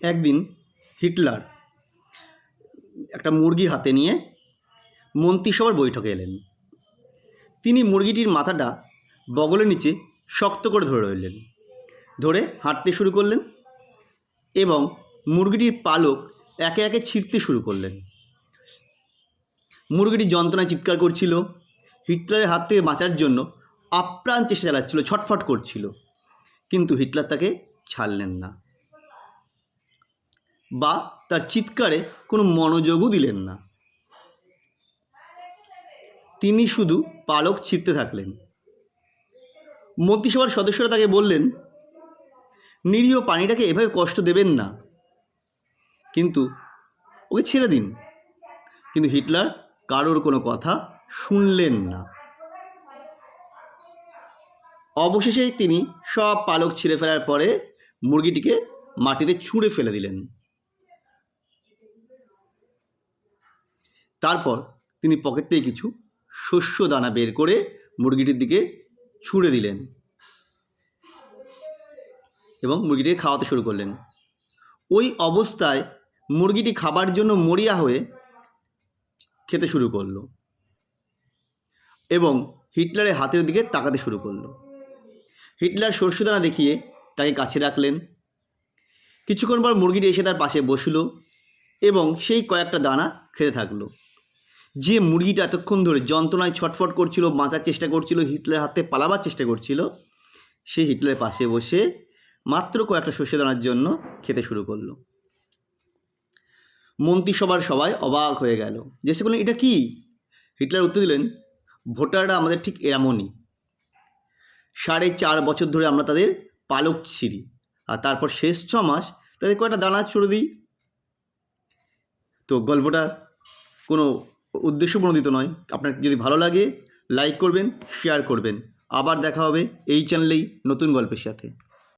একদিন হিটলার একটা মুরগি হাতে নিয়ে মন্ত্রিসভার বৈঠকে এলেন। তিনি মুরগিটির মাথাটা বগলের নিচে শক্ত করে ধরে রইলেন, ধরে হাঁটতে শুরু করলেন এবং মুরগিটির পালক একে একে ছিঁড়তে শুরু করলেন। মুরগিটি যন্ত্রণায় চিৎকার করছিল, হিটলারের হাত থেকে বাঁচার জন্য আপ্রাণ চেষ্টা চালাচ্ছিল, ছটফট করছিল, কিন্তু হিটলার তাকে ছাড়লেন না বা তার চিৎকারে কোনো মনোযোগও দিলেন না। তিনি শুধু পালক ছিঁড়তে থাকলেন। মন্ত্রিসভার সদস্যরা তাকে বললেন, নিরীহ প্রাণীটাকে এভাবে কষ্ট দেবেন না, কিন্তু ওকে ছেড়ে দিন। কিন্তু হিটলার কারোর কোনো কথা শুনলেন না। অবশেষে তিনি সব পালক ছিঁড়ে ফেলার পরে মুরগিটিকে মাটিতে ছুঁড়ে ফেলে দিলেন। তারপর তিনি পকেট থেকে কিছু শস্য দানা বের করে মুরগিটির দিকে ছুঁড়ে দিলেন এবং মুরগিটিকে খাওয়াতে শুরু করলেন। ওই অবস্থায় মুরগিটি খাবার জন্য মরিয়া হয়ে খেতে শুরু করলো এবং হিটলারের হাতের দিকে তাকাতে শুরু করলো। হিটলার শস্যদানা দেখিয়ে তাকে কাছে রাখলেন। কিছুক্ষণ পর মুরগিটি এসে তার পাশে বসলো এবং সেই কয়েকটা দানা খেতে থাকলো। যে মুরগিটা এতক্ষণ ধরে যন্ত্রণায় ছটফট করছিল, বাঁচার চেষ্টা করছিল, হিটলারের হাতে পালাবার চেষ্টা করছিল, সে হিটলারের পাশে বসে মাত্র কয়েকটা শস্যদানার জন্য খেতে শুরু করলো। মন্ত্রিসভার সবাই অবাক হয়ে গেল, জিজ্ঞেস করলেন, এটা কি? হিটলার উত্তর দিলেন, ভোটাররা আমাদের ঠিক এমনই। 4.5 বছর ধরে আমরা তাদের পালক ছিঁড়ি আর তারপর শেষ 6 মাস তাদের কয়েকটা দানা ছুড়ে দিই। তো গল্পটা কোনো উদ্দেশ্যপ্রণোদিত নয়। আপনার যদি ভালো লাগে লাইক করবেন, শেয়ার করবেন। আবার দেখা হবে এই চ্যানেলেই নতুন গল্পের সাথে।